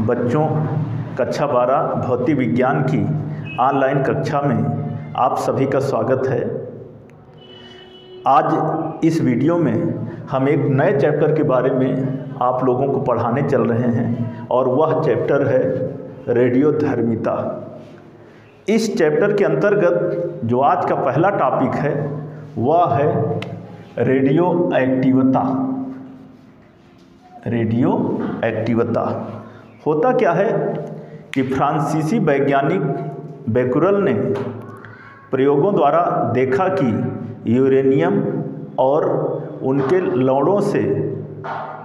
बच्चों, कक्षा 12 भौतिक विज्ञान की ऑनलाइन कक्षा में आप सभी का स्वागत है। आज इस वीडियो में हम एक नए चैप्टर के बारे में आप लोगों को पढ़ाने चल रहे हैं और वह चैप्टर है रेडियोधर्मिता। इस चैप्टर के अंतर्गत जो आज का पहला टॉपिक है वह है रेडियो एक्टिवता। रेडियो एक्टिवता होता क्या है कि फ्रांसीसी वैज्ञानिक बेकुरल ने प्रयोगों द्वारा देखा कि यूरेनियम और उनके लौड़ों से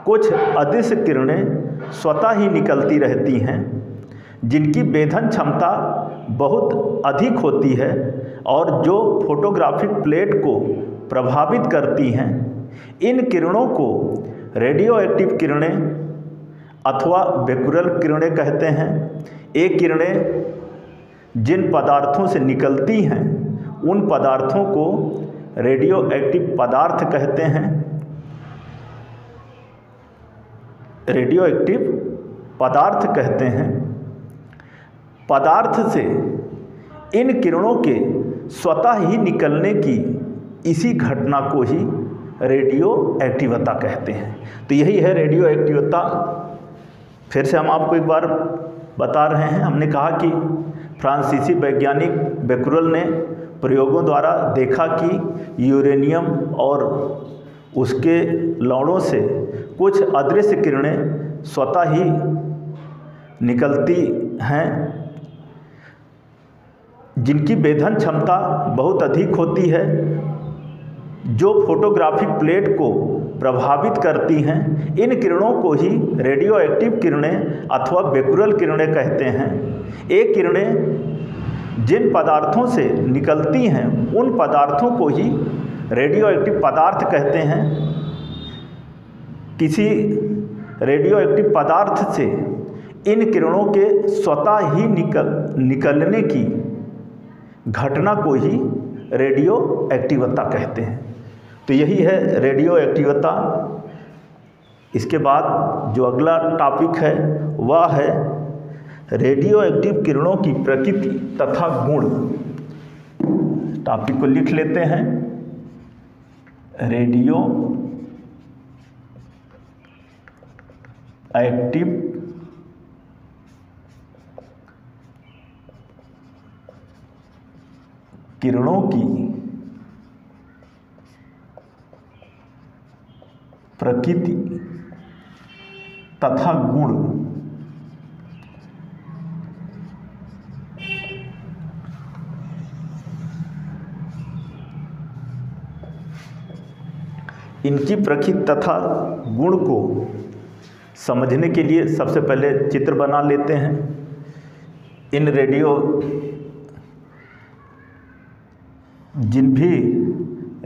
कुछ अदृश्य किरणें स्वतः ही निकलती रहती हैं, जिनकी वेधन क्षमता बहुत अधिक होती है और जो फोटोग्राफिक प्लेट को प्रभावित करती हैं। इन किरणों को रेडियो एक्टिव किरणें अथवा बेकुरल किरणें कहते हैं। ये किरणें जिन पदार्थों से निकलती हैं उन पदार्थों को रेडियो एक्टिव पदार्थ कहते हैं। रेडियो एक्टिव पदार्थ कहते हैं। पदार्थ से इन किरणों के स्वतः ही निकलने की इसी घटना को ही रेडियो एक्टिवता कहते हैं। तो यही है रेडियो एक्टिवता। फिर से हम आपको एक बार बता रहे हैं। हमने कहा कि फ्रांसीसी वैज्ञानिक बेकुरल ने प्रयोगों द्वारा देखा कि यूरेनियम और उसके लौड़ों से कुछ अदृश्य किरणें स्वतः ही निकलती हैं, जिनकी वेधन क्षमता बहुत अधिक होती है, जो फोटोग्राफिक प्लेट को प्रभावित करती हैं। इन किरणों को ही रेडियो एक्टिव किरणें अथवा बेकुरल किरणें कहते हैं। ये किरणें जिन पदार्थों से निकलती हैं उन पदार्थों को ही रेडियो एक्टिव पदार्थ कहते हैं। किसी रेडियो एक्टिव पदार्थ से इन किरणों के स्वतः ही निकलने की घटना को ही रेडियो एक्टिवता कहते हैं। तो यही है रेडियो एक्टिवता। इसके बाद जो अगला टॉपिक है वह है रेडियो एक्टिव किरणों की प्रकृति तथा गुण। टॉपिक को लिख लेते हैं। रेडियो एक्टिव किरणों की प्रकृति तथा गुण। इनकी प्रकृति तथा गुण को समझने के लिए सबसे पहले चित्र बना लेते हैं। इन जिन भी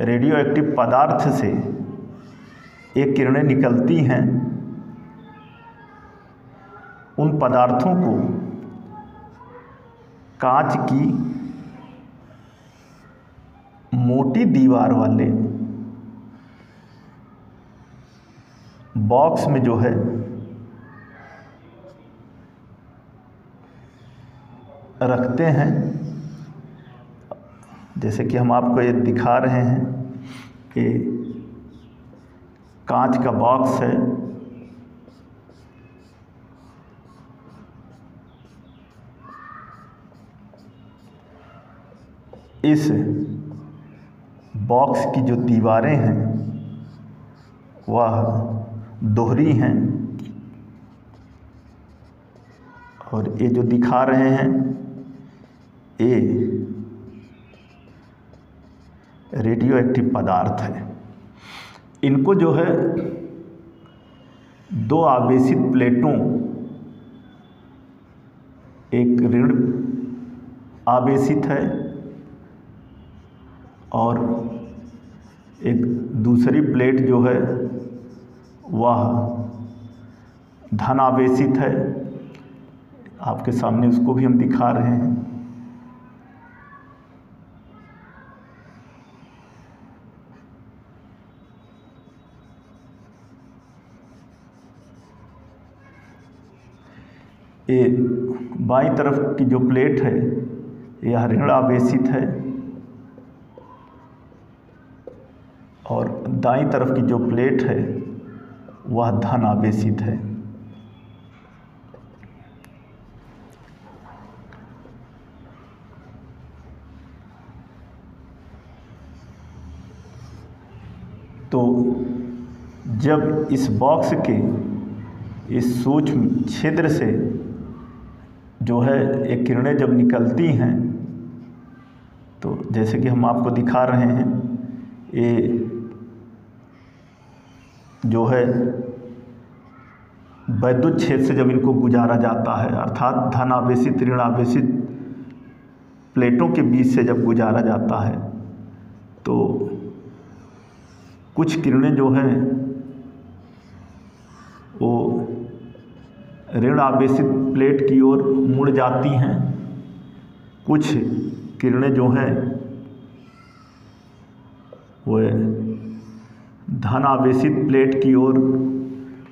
रेडियो एक्टिव पदार्थ से एक किरणें निकलती हैं, उन पदार्थों को कांच की मोटी दीवार वाले बॉक्स में जो है रखते हैं। जैसे कि हम आपको ये दिखा रहे हैं कि कांच का बॉक्स है। इस बॉक्स की जो दीवारें हैं वह दोहरी हैं और ये जो दिखा रहे हैं ये रेडियो एक्टिव पदार्थ है। इनको जो है दो आवेशित प्लेटों, एक ऋण आवेशित है और एक दूसरी प्लेट जो है वह धन आवेशित है। आपके सामने उसको भी हम दिखा रहे हैं। ये बाईं तरफ की जो प्लेट है यह ऋण आवेशित है और दाईं तरफ की जो प्लेट है वह धन आवेशित है। तो जब इस बॉक्स के इस सूक्ष्म छिद्र से जो है एक किरणें जब निकलती हैं तो जैसे कि हम आपको दिखा रहे हैं, ये जो है वैद्युत क्षेत्र से जब इनको गुजारा जाता है, अर्थात धन आवेशित ऋण आवेशित प्लेटों के बीच से जब गुजारा जाता है तो कुछ किरणें जो हैं वो ऋण आवेशित प्लेट की ओर मुड़ जाती हैं, कुछ किरणें जो हैं वह धन आवेशित प्लेट की ओर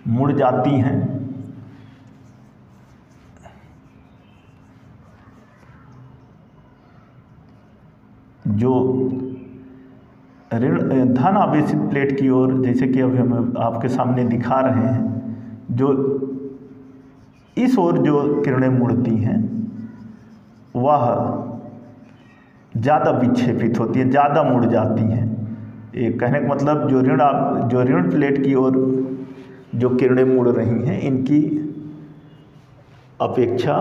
मुड़ जाती हैं। जो ऋण धन आवेशित प्लेट की ओर, जैसे कि अभी हम आपके सामने दिखा रहे हैं, जो इस ओर जो किरणें मुड़ती हैं वह ज़्यादा विक्षेपित होती हैं, ज़्यादा मुड़ जाती हैं। ये कहने का मतलब जो ऋण प्लेट की ओर जो किरणें मुड़ रही हैं इनकी अपेक्षा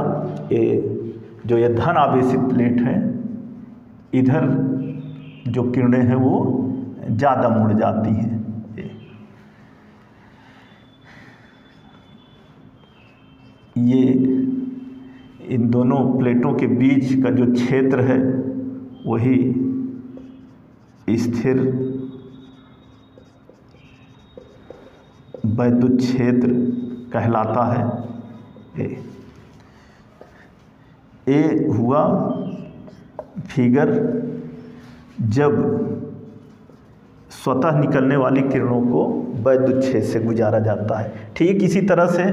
ये धन आवेशित प्लेट है, इधर जो किरणें हैं वो ज़्यादा मुड़ जाती हैं। ये इन दोनों प्लेटों के बीच का जो क्षेत्र है वही स्थिर वैद्युत क्षेत्र कहलाता है। ये हुआ फिगर जब स्वतः निकलने वाली किरणों को वैद्युत क्षेत्र से गुजारा जाता है। ठीक इसी तरह से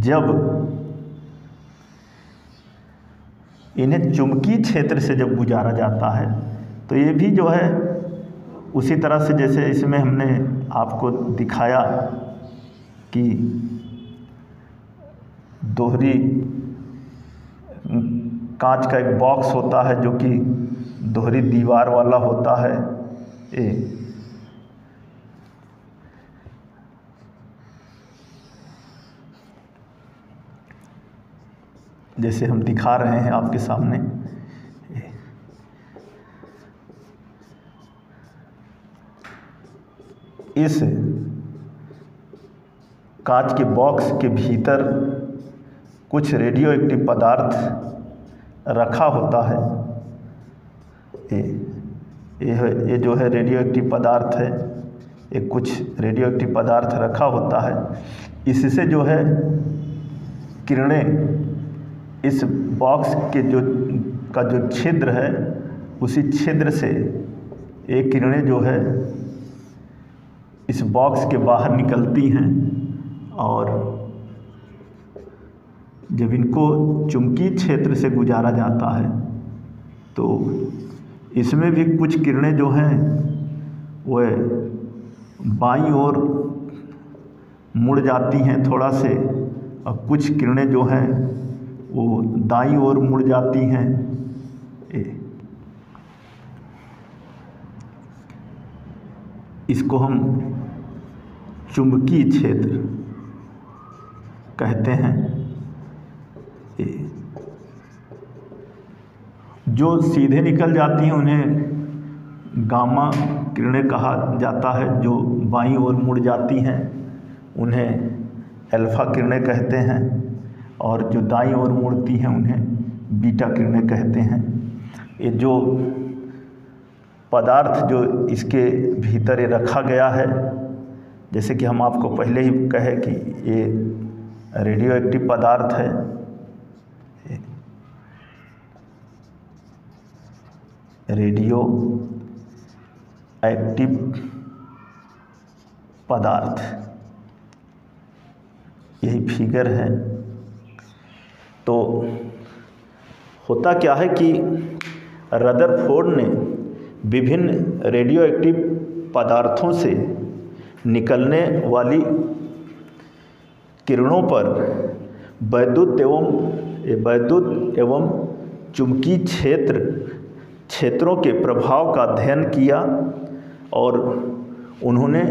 जब इन्हें चुंबकीय क्षेत्र से जब गुजारा जाता है तो ये भी जो है उसी तरह से जैसे इसमें हमने आपको दिखाया कि दोहरी कांच का एक बॉक्स होता है जो कि दोहरी दीवार वाला होता है। जैसे हम दिखा रहे हैं आपके सामने, इस कांच के बॉक्स के भीतर कुछ रेडियो एक्टिव पदार्थ रखा होता है। ये जो है रेडियो एक्टिव पदार्थ है, ये कुछ रेडियो एक्टिव पदार्थ रखा होता है। इससे जो है किरणें इस बॉक्स के जो छिद्र है उसी छिद्र से एक किरणें जो है इस बॉक्स के बाहर निकलती हैं और जब इनको चुंबकीय क्षेत्र से गुजारा जाता है तो इसमें भी कुछ किरणें जो हैं वह बाईं ओर मुड़ जाती हैं थोड़ा से, और कुछ किरणें जो हैं वो दाईं ओर मुड़ जाती हैं। इसको हम चुंबकीय क्षेत्र कहते हैं। जो सीधे निकल जाती हैं उन्हें गामा किरणें कहा जाता है, जो बाईं ओर मुड़ जाती हैं उन्हें अल्फा किरणें कहते हैं, और जो दाईं ओर मुड़ती हैं उन्हें बीटा किरणें कहते हैं। ये जो पदार्थ जो इसके भीतर ये रखा गया है, जैसे कि हम आपको पहले ही कहे कि ये रेडियो एक्टिव पदार्थ है। रेडियो एक्टिव पदार्थ, यही फिगर है। तो होता क्या है कि रदरफोर्ड ने विभिन्न रेडियो एक्टिव पदार्थों से निकलने वाली किरणों पर वैद्युत एवं चुंबकीय क्षेत्रों के प्रभाव का अध्ययन किया और उन्होंने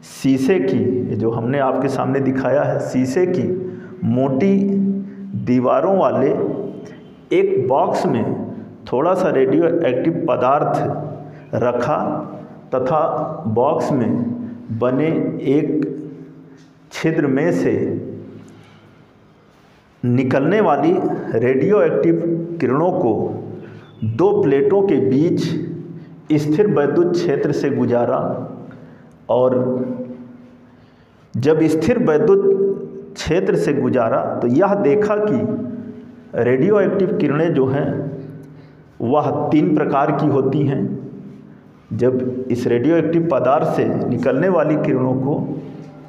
शीशे की, जो हमने आपके सामने दिखाया है, शीशे की मोटी दीवारों वाले एक बॉक्स में थोड़ा सा रेडियो एक्टिव पदार्थ रखा तथा बॉक्स में बने एक छिद्र में से निकलने वाली रेडियो एक्टिव किरणों को दो प्लेटों के बीच स्थिर विद्युत क्षेत्र से गुजारा और जब स्थिर विद्युत क्षेत्र से गुजारा तो यह देखा कि रेडियो एक्टिव किरणें जो हैं वह 3 प्रकार की होती हैं। जब इस रेडियो एक्टिव पदार्थ से निकलने वाली किरणों को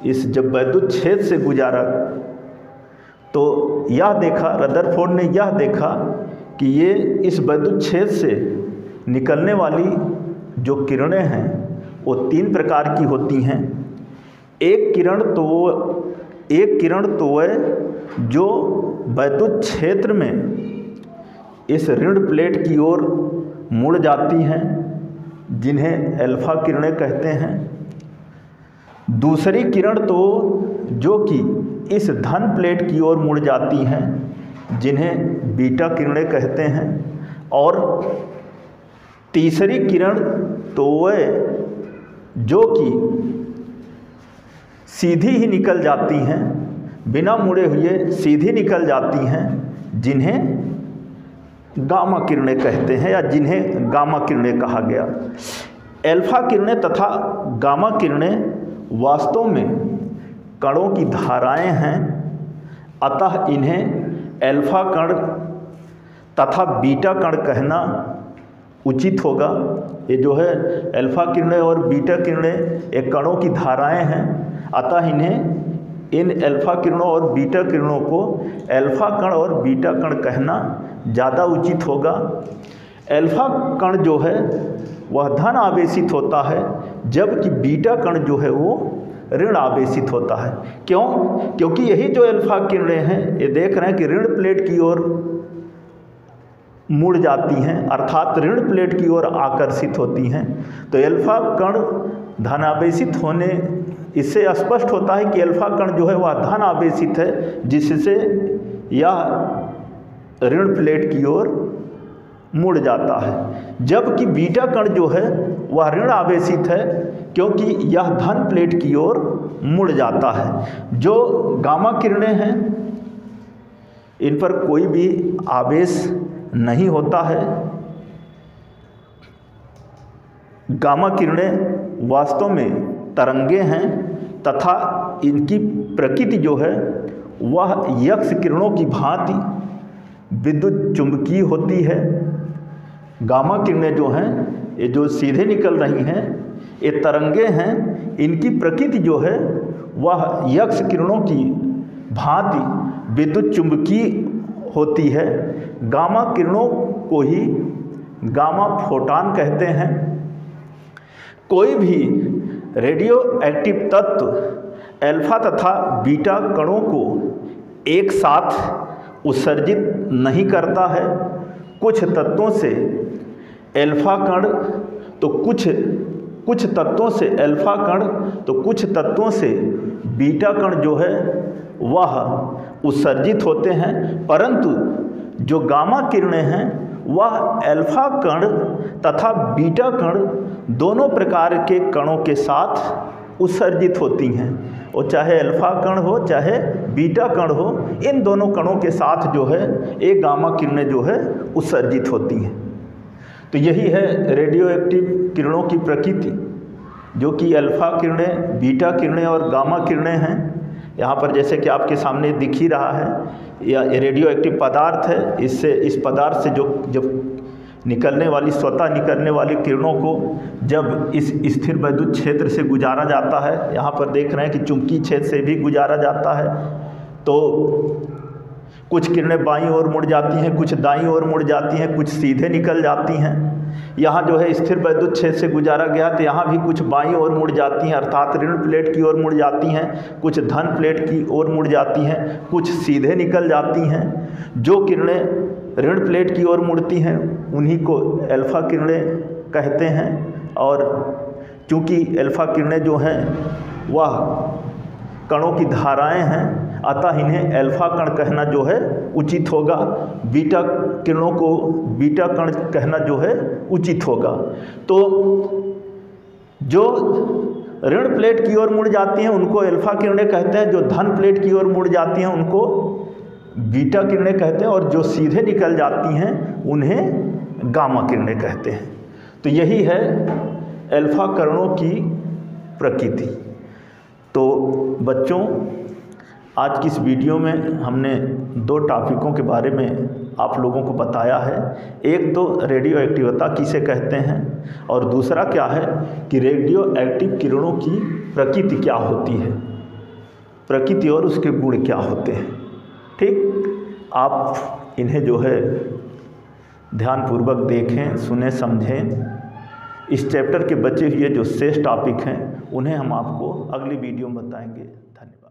जब विद्युत क्षेत्र से गुजारा तो यह देखा, रदरफोर्ड ने यह देखा कि ये इस विद्युत क्षेत्र से निकलने वाली जो किरणें हैं वो 3 प्रकार की होती हैं। एक किरण तो वह जो विद्युत क्षेत्र में इस ऋण प्लेट की ओर मुड़ जाती हैं, जिन्हें अल्फा किरणें कहते हैं। दूसरी किरण तो जो कि इस धन प्लेट की ओर मुड़ जाती हैं, जिन्हें बीटा किरणें कहते हैं। और तीसरी किरण तो वह जो कि सीधी ही निकल जाती हैं, बिना मुड़े हुए सीधी निकल जाती हैं, जिन्हें गामा किरणें कहते हैं या जिन्हें गामा किरणें कहा गया। अल्फा किरणें तथा गामा किरणें वास्तव में कणों की धाराएं हैं, अतः इन्हें अल्फा कण तथा बीटा कण कहना उचित होगा। ये जो है अल्फा किरणें और बीटा किरणें एक कणों की धाराएं हैं, अतः इन अल्फा किरणों और बीटा किरणों को अल्फा कण और बीटा कण कहना ज़्यादा उचित होगा। अल्फा कण जो है वह धन आवेशित होता है, जबकि बीटा कण जो है वो ऋण आवेशित होता है। क्यों? क्योंकि यही जो अल्फा किरणें हैं ये देख रहे हैं कि ऋण प्लेट की ओर मुड़ जाती हैं, अर्थात ऋण प्लेट की ओर आकर्षित होती हैं। तो अल्फा कण धनावेशित होने, इससे स्पष्ट होता है कि अल्फा कण जो है वह धन आवेशित है, जिससे यह ऋण प्लेट की ओर मुड़ जाता है। जबकि बीटा कण जो है वह ऋण आवेशित है, क्योंकि यह धन प्लेट की ओर मुड़ जाता है। जो गामा किरणें हैं इन पर कोई भी आवेश नहीं होता है। गामा किरणें वास्तव में तरंगे हैं तथा इनकी प्रकृति जो है वह यक्ष किरणों की भांति विद्युत चुंबकीय होती है। गामा किरणें जो हैं ये जो सीधे निकल रही हैं ये तरंगे हैं, इनकी प्रकृति जो है वह यक्ष किरणों की भांति विद्युत चुंबकीय होती है। गामा किरणों को ही गामा फोटॉन कहते हैं। कोई भी रेडियो एक्टिव तत्व अल्फा तथा बीटा कणों को एक साथ उत्सर्जित नहीं करता है। कुछ तत्वों से अल्फा कण तो कुछ तत्वों से अल्फा कण तो कुछ तत्वों से बीटा कण जो है वह उत्सर्जित होते हैं, परंतु जो गामा किरणें हैं वह अल्फा कण तथा बीटा कण दोनों प्रकार के कणों के साथ उत्सर्जित होती हैं। और चाहे अल्फा कण हो चाहे बीटा कण हो, इन दोनों कणों के साथ जो है एक गामा किरणें जो है उत्सर्जित होती हैं। तो यही है रेडियो एक्टिव किरणों की प्रकृति, जो कि अल्फा किरणें, बीटा किरणें और गामा किरणें हैं। यहाँ पर जैसे कि आपके सामने दिख ही रहा है, यह रेडियो एक्टिव पदार्थ है। इस पदार्थ से जब निकलने वाली स्वतः निकलने वाली किरणों को जब इस स्थिर विद्युत क्षेत्र से गुजारा जाता है, यहाँ पर देख रहे हैं कि चुंबकीय क्षेत्र से भी गुजारा जाता है, तो कुछ किरणें बाईं ओर मुड़ जाती हैं, कुछ दाईं ओर मुड़ जाती हैं, कुछ सीधे निकल जाती हैं। यहाँ जो है स्थिर वैद्युत क्षेत्र से गुजारा गया तो यहाँ भी कुछ बाईं ओर मुड़ जाती हैं, अर्थात ऋण प्लेट की ओर मुड़ जाती हैं, कुछ धन प्लेट की ओर मुड़ जाती हैं, कुछ सीधे निकल जाती हैं। जो किरणें ऋण प्लेट की ओर मुड़ती हैं उन्हीं को अल्फा किरणें कहते हैं। और चूँकि अल्फा किरणें जो हैं वह कणों की धाराएं हैं, अतः इन्हें अल्फा कण कहना जो है उचित होगा। बीटा किरणों को बीटा कण कहना जो है उचित होगा। तो जो ऋण प्लेट की ओर मुड़ जाती हैं उनको अल्फा किरणें कहते हैं, जो धन प्लेट की ओर मुड़ जाती हैं उनको बीटा किरणें कहते हैं, और जो सीधे निकल जाती हैं उन्हें गामा किरणें कहते हैं। तो यही है अल्फा कणों की प्रकृति। तो बच्चों, आज की इस वीडियो में हमने 2 टॉपिकों के बारे में आप लोगों को बताया है। एक तो रेडियो एक्टिवता किसे कहते हैं, और दूसरा क्या है कि रेडियो एक्टिव किरणों की प्रकृति क्या होती है, प्रकृति और उसके गुण क्या होते हैं। ठीक, आप इन्हें जो है ध्यानपूर्वक देखें, सुने, समझें। इस चैप्टर के बचे हुए जो शेष टॉपिक हैं उन्हें हम आपको अगली वीडियो में बताएंगे। धन्यवाद।